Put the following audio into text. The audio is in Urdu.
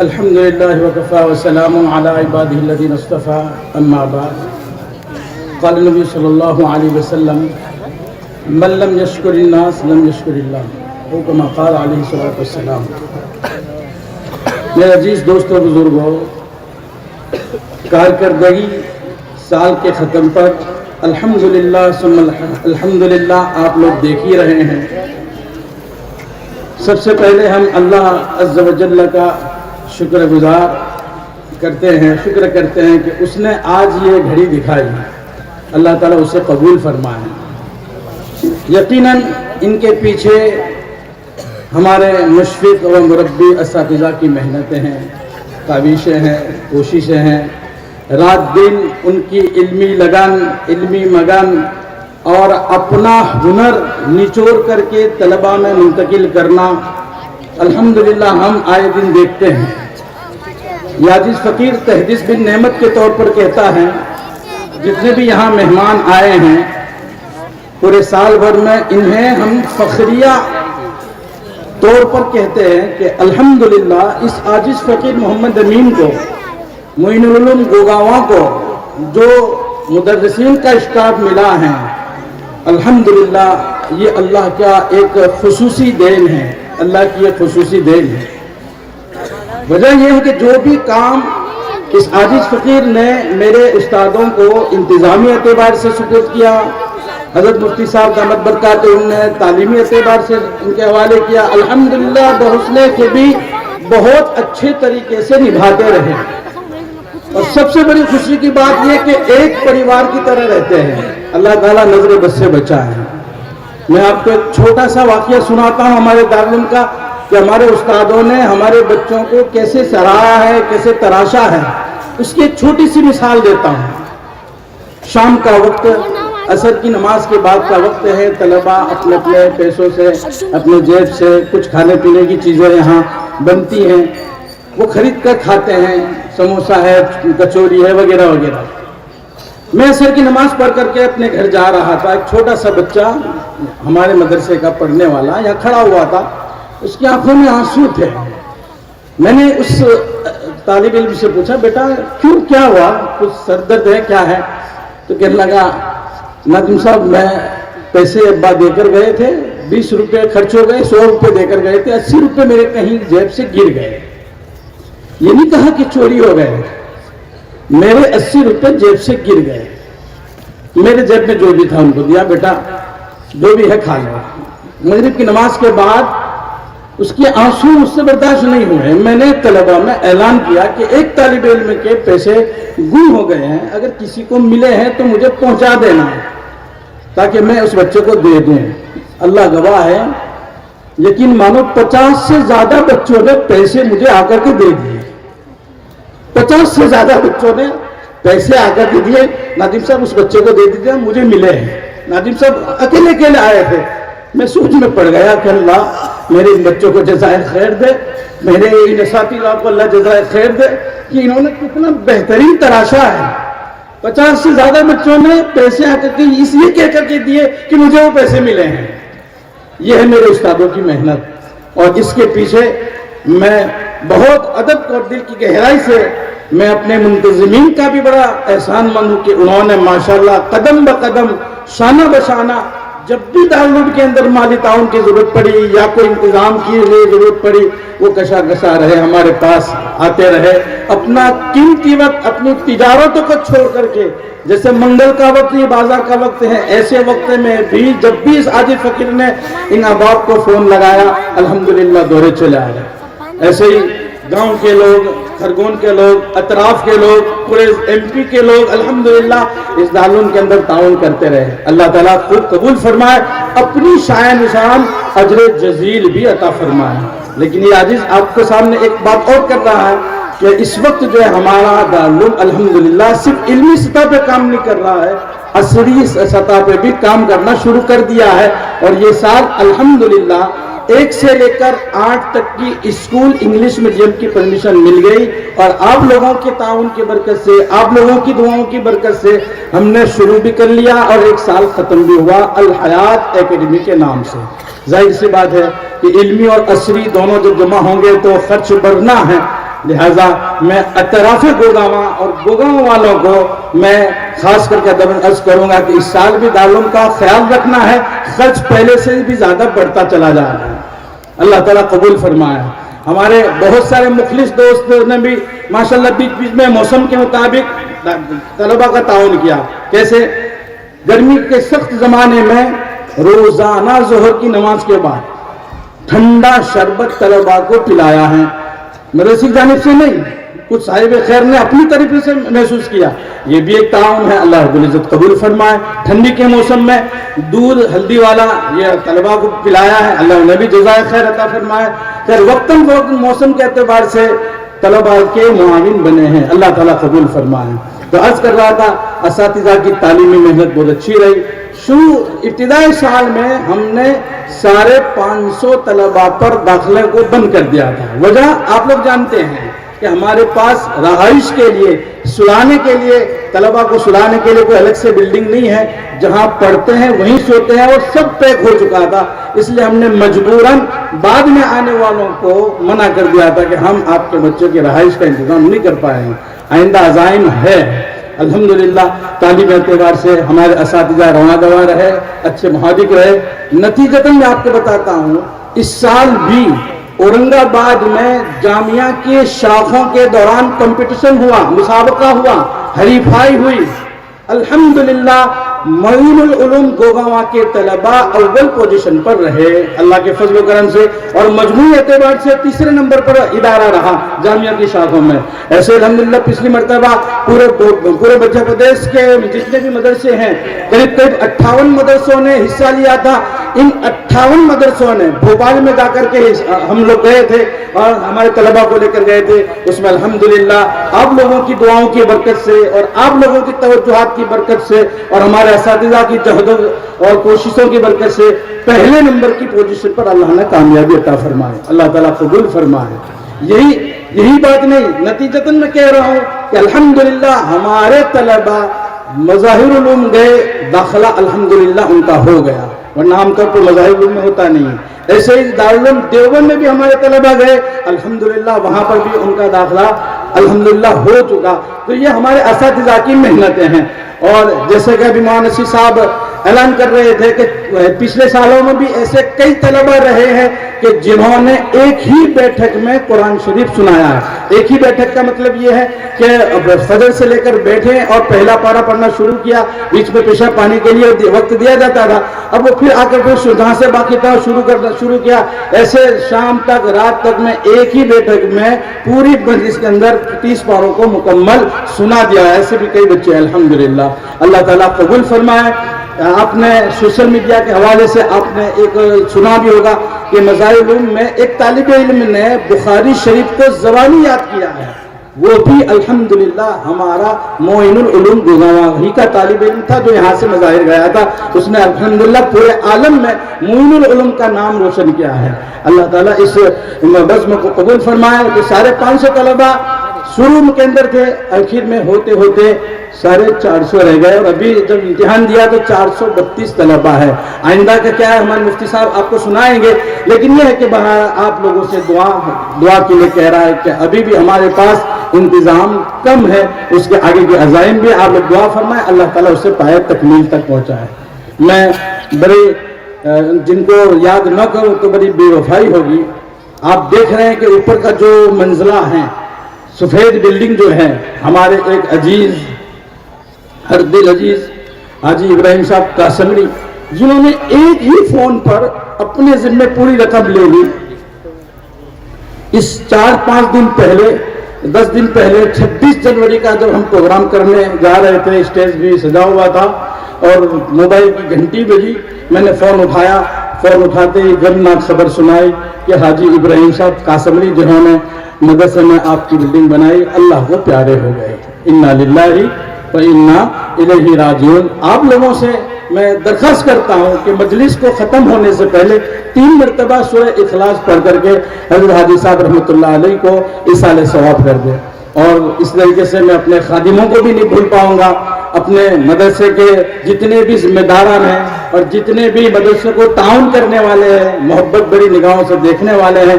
الحمد لله وكفى وسلام على عباده الذين اصطفى أما بعد قال النبي صلى الله عليه وسلم من لم يشكر الناس لم يشكر الله او كما قال عليه الصلاة والسلام. میرے عزیز دوستوں بزرگوں، کارکردگی سال کے ختم پر الحمدللہ ثم الحمدللہ آپ لوگ دیکھ ہی رہے ہیں. سب سے پہلے ہم اللہ عز و جل کا شکر گزار کرتے ہیں، شکر کرتے ہیں کہ اس نے آج یہ گھڑی دکھائی. اللہ تعالیٰ اسے قبول فرمائے. یقیناً ان کے پیچھے ہمارے مشفق و مربی اساتذہ کی محنتیں ہیں، کاوشیں ہیں، کوششیں ہیں. رات دن ان کی علمی لگن، علمی مگن اور اپنا ہنر نچوڑ کر کے طلباء میں منتقل کرنا الحمدللہ ہم آئے دن دیکھتے ہیں. یہ عاجز فقیر تحدیث بن نعمت کے طور پر کہتا ہے، جتنے بھی یہاں مہمان آئے ہیں پورے سال بھر میں انہیں ہم فخریہ طور پر کہتے ہیں کہ الحمدللہ اس عاجز فقیر محمد امین کو، معین العلوم گوگاواں کو جو مدرسین کا اسٹاف ملا ہے، الحمدللہ یہ اللہ کا ایک خصوصی دین ہے، اللہ کی ایک خصوصی دین ہے. وجہ یہ ہے کہ جو بھی کام اس عاجز فقیر نے میرے استادوں کو انتظامی اعتبار سے سپرد کیا، حضرت مفتی صاحب دامت برکات انہوں نے تعلیمی اعتبار سے ان کے حوالے کیا، الحمدللہ بحسنے کے بھی بہت اچھے طریقے سے نبھاتے رہے. اور سب سے بڑی خوشی کی بات یہ کہ ایک پریوار کی طرح رہتے ہیں. اللہ تعالیٰ نظر بد سے بچائے. میں آپ کو ایک چھوٹا سا واقعہ سناتا ہوں ہمارے دارالعلوم کا، کہ ہمارے استادوں نے ہمارے بچوں کو کیسے سراہا ہے، کیسے تراشا ہے. اس کی ایک چھوٹی سی مثال دیتا ہوں. شام کا وقت، عصر کی نماز کے بعد کا وقت ہے. طلباء اپنے اپنے پیسوں سے، اپنے جیب سے کچھ کھانے پینے کی چیزیں یہاں بنتی ہیں، وہ خرید کر کھاتے ہیں. سموسہ ہے، کچوری ہے، وغیرہ وغیرہ. میں عصر کی نماز پڑھ کر کے اپنے گھر جا رہا تھا. ایک چھوٹا سا بچہ ہمارے مدرسے کا پڑھنے والا یہاں کھڑا ہوا تھا. اس کی آنکھوں میں آنسو تھے. میں نے اس طالب علم سے پوچھا، بیٹا کیوں، کیا ہوا، کچھ سر درد ہے، کیا ہے؟ تو کہنے لگا، ناظم صاحب میں پیسے ابا دے کر گئے تھے، 20 روپے خرچ ہو گئے، 100 روپے دے کر گئے تھے، 80 روپے میرے کہیں جیب سے گر گئے. یہ نہیں کہا کہ چوری ہو گئے، میرے 80 روپے جیب سے گر گئے. میرے جیب میں جو بھی تھا ان کو دیا، بیٹا جو بھی ہے کھا لو. مغرب کی نماز کے بعد اس کے آنسو مجھ سے برداشت نہیں ہوئے. میں نے طلباء میں اعلان کیا کہ ایک طالب علم کے پیسے گم ہو گئے ہیں، اگر کسی کو ملے ہیں تو مجھے پہنچا دینا تاکہ میں اس بچے کو دے دوں. اللہ گواہ ہے، یقین مانو 50 سے زیادہ بچوں نے پیسے مجھے آ کر کے دے دیے. 50 سے زیادہ بچوں نے پیسے آ کر کے دیے. ناظم صاحب اس بچے کو دے دیجیے، مجھے ملے ہیں. ناظم صاحب اکیلے اکیلے آئے تھے. میں سوچ میں پڑ گیا کہ اللہ میرے ان بچوں کو جزائے خیر دے، میرے ان اساتذہ کو اللہ جزائے خیر دے کہ انہوں نے کتنا بہترین تراشا ہے. 50 سے زیادہ بچوں نے پیسے آ کر کے اس لیے کہہ کر کے دیے کہ مجھے وہ پیسے ملے ہیں. یہ ہے میرے استادوں کی محنت. اور اس کے پیچھے میں بہت ادب اور دل کی گہرائی سے میں اپنے منتظمین کا بھی بڑا احسان مند ہوں کہ انہوں نے ماشاءاللہ قدم بقدم، شانہ بشانہ، جب بھی دارالعلوم کے اندر مالی تعاون کی ضرورت پڑی یا کوئی انتظام کی ضرورت پڑی، وہ کشا کشا رہے، ہمارے پاس آتے رہے. اپنا قیمتی وقت اپنی تجارتوں کو چھوڑ کر کے، جیسے منگل کا وقت یہ بازار کا وقت ہے، ایسے وقت میں بھی جب بھی اس عاجز فقیر نے ان احباب کو فون لگایا الحمدللہ دورے چلے آئے. ایسے ہی گاؤں کے لوگ، خرگون کے لوگ، اطراف کے لوگ، پورے MP کے لوگ الحمدللہ اس دارالعلوم کے اندر تعاون کرتے رہے. اللہ تعالیٰ خود قبول فرمائے، اپنی شائع نشان اجر جزیل بھی عطا فرمائے. لیکن یہ عاجز آپ کے سامنے ایک بات اور کر رہا ہے کہ اس وقت جو ہے ہمارا دارالعلوم الحمدللہ صرف علمی سطح پہ کام نہیں کر رہا ہے، عصری سطح پہ بھی کام کرنا شروع کر دیا ہے. اور یہ سال الحمدللہ 1 سے لے کر 8 تک کی اسکول انگلش میڈیم کی پرمیشن مل گئی. اور آپ لوگوں کے تعاون کی برکت سے، آپ لوگوں کی دعاؤں کی برکت سے ہم نے شروع بھی کر لیا اور 1 سال ختم بھی ہوا الحیات اکیڈمی کے نام سے. ظاہر سی بات ہے کہ علمی اور عصری دونوں جب جمع ہوں گے تو خرچ بڑھنا ہے. لہذا میں اطراف گوگاواں اور گوگاواں والوں کو میں خاص کر کے عرض کروں گا کہ اس سال بھی دارالعلوم کا خیال رکھنا ہے، خرچ پہلے سے بھی زیادہ بڑھتا چلا جا رہا ہے، اللہ تعالیٰ قبول فرمائے۔ ہمارے بہت سارے مخلص دوست نے بھی ماشاءاللہ بیچ بیچ میں موسم کے مطابق طلبہ کا تعاون کیا۔ کیسے؟ گرمی کے سخت زمانے میں روزانہ ظہر کی نماز کے بعد ٹھنڈا شربت طلبہ کو پلایا ہے، مدرسے کی جانب سے نہیں، کچھ صاحب خیر نے اپنی طریقے سے محسوس کیا، یہ بھی ایک تعاون ہے، اللہ رب العزت قبول فرمائے۔ ٹھنڈی کے موسم میں دودھ ہلدی والا یہ طلبہ کو پلایا ہے، اللہ انہیں بھی جزائے خیر عطا فرمائے۔ خیر وقتاً فوقتاً موسم کے اعتبار سے طلبہ کے معاون بنے ہیں، اللہ تعالیٰ قبول فرمائے۔ تو عرض کر رہا تھا اساتذہ کی تعلیمی محنت بہت اچھی رہی۔ ابتدائی سال میں ہم نے 550 طلبہ پر داخلے کو بند کر دیا تھا۔ وجہ آپ لوگ جانتے ہیں کہ ہمارے پاس رہائش کے لیے، سلانے کے لیے، طلبہ کو سلانے کے لیے کوئی الگ سے بلڈنگ نہیں ہے، جہاں پڑھتے ہیں وہیں سوتے ہیں، اور سب پیک ہو چکا تھا، اس لیے ہم نے مجبوراً بعد میں آنے والوں کو منع کر دیا تھا کہ ہم آپ کے بچوں کی رہائش کا انتظام نہیں کر پائے ہیں، آئندہ عزائم ہے۔ الحمدللہ تعلیم اعتبار سے ہمارے اساتذہ رواں رہے، اچھے محاذق رہے۔ نتیجتاً میں آپ کو بتاتا ہوں، اس سال بھی اورنگ آباد میں جامعہ کی شاخوں کے دوران کمپٹیشن ہوا، مسابقہ ہوا، حریفائی ہوئی۔ الحمدللہ معین العلوم گوگاواں کے طلبہ اول پوزیشن پر رہے اللہ کے فضل و کرم سے، اور مجموعی اعتبار سے تیسرے نمبر پر ادارہ رہا جامعہ کی شاخوں میں۔ ایسے الحمدللہ پچھلی مرتبہ پورے مدھیہ پردیش کے جتنے بھی مدرسے ہیں، قریب 58 مدرسوں نے حصہ لیا تھا۔ ان 58 مدرسوں نے بھوپال میں جا کر کے ہم لوگ گئے تھے اور ہمارے طلبہ کو لے کر گئے تھے، اس میں الحمدللہ آپ لوگوں کی دعاؤں کی برکت سے اور آپ لوگوں کی توجہات کی برکت سے اور ہمارے اساتذہ کی جہد اور کوششوں کی برکت سے پہلے نمبر کی پوزیشن پر اللہ نے کامیابی عطا فرمائے، اللہ تعالیٰ قبول فرمائے۔ یہی بات نہیں، نتیجتاً میں کہہ رہا ہوں کہ الحمدللہ ہمارے طلبہ مظاہر علوم گئے، داخلہ الحمدللہ ان کا ہو گیا، ورنہ عام طور پر مظاہر علوم میں ہوتا نہیں ہے۔ ایسے ہی دارالعلوم دیوبند میں بھی ہمارے طلبہ گئے، الحمدللہ وہاں پر بھی ان کا داخلہ الحمدللہ ہو چکا۔ تو یہ ہمارے اساتذہ کی محنتیں ہیں، اور جیسے کہ ابھی مولانا نصیر صاحب اعلان کر رہے تھے کہ پچھلے سالوں میں بھی ایسے کئی طلبہ رہے ہیں کہ جنہوں نے ایک ہی بیٹھک میں قرآن شریف سنایا ہے۔ ایک ہی بیٹھک کا مطلب یہ ہے کہ فجر سے لے کر بیٹھے اور پہلا پارہ پڑھنا شروع کیا، بیچ میں پیشاب پانی کے لیے وقت دیا جاتا تھا، اب وہ پھر آ کر پھر جہاں سے باقی تھا شروع کیا، ایسے شام تک رات تک میں ایک ہی بیٹھک میں پوری مجلس کے اندر 30 پاروں کو مکمل سنا دیا ہے۔ ایسے بھی کئی بچے الحمدللہ، اللہ تعالیٰ قبول فرمائے۔ آپ نے سوشل میڈیا کے حوالے سے آپ نے ایک سنا بھی ہوگا کہ مظاہر علوم میں ایک طالب علم نے بخاری شریف کو زبانی یاد کیا ہے، وہ بھی الحمدللہ ہمارا معین العلوم گوگاواں ہی کا طالب علم تھا جو یہاں سے مظاہر گیا تھا، اس نے الحمدللہ پورے عالم میں معین العلوم کا نام روشن کیا ہے۔ اللہ تعالیٰ اس بزم کو قبول فرمائے۔ کہ 550 طلبہ شروع کے اندر تھے، آخر میں ہوتے ہوتے 450 رہ گئے، اور ابھی جب امتحان دیا تو 432 طلبہ ہے۔ آئندہ کا کیا ہے ہمارے مفتی صاحب آپ کو سنائیں گے، لیکن یہ ہے کہ آپ لوگوں سے دعا کے لیے کہہ رہا ہے کہ ابھی بھی ہمارے پاس انتظام کم ہے، اس کے آگے کے عزائم بھی آپ لوگ دعا فرمائیں، اللہ تعالیٰ اسے پائے تکمیل تک پہنچائے۔ میں بڑے جن کو یاد نہ کروں تو بڑی بے وفائی ہوگی۔ آپ دیکھ رہے ہیں کہ اوپر کا جو منزلہ ہے، سفید بلڈنگ جو ہے، ہمارے ایک عزیز ہر دل عزیز حاجی ابراہیم صاحب قاسمری، جنہوں نے ایک ہی فون پر اپنے ذمہ پوری رقم لے لی۔ اس 4-5 دن پہلے 10 دن پہلے 26 جنوری کا جب ہم پروگرام کرنے جا رہے تھے، اسٹیج بھی سجا ہوا تھا اور موبائل کی گھنٹی بجی، میں نے فون اٹھایا، فون اٹھاتے ہی غمناک خبر سنائی کہ حاجی ابراہیم صاحب قاسمری جنہوں نے مدرسے میں آپ کی بلڈنگ بنائی، اللہ کو پیارے ہو گئے۔ انا للہ وَإِنَّا إِلَيْهِ رَاجِعُونَ۔ آپ لوگوں سے میں درخواست کرتا ہوں کہ مجلس کو ختم ہونے سے پہلے 3 مرتبہ سورہ اخلاص پڑھ کر کے حضرت حاجی صاحب رحمۃ اللہ علیہ کو ایصال ثواب کر دیں، اور اس طریقے سے میں اپنے خادموں کو بھی نہیں بھول پاؤں گا، اپنے مدرسے کے جتنے بھی ذمہ داران ہیں اور جتنے بھی مدرسے کو تعاون کرنے والے ہیں، محبت بڑی نگاہوں سے دیکھنے والے ہیں،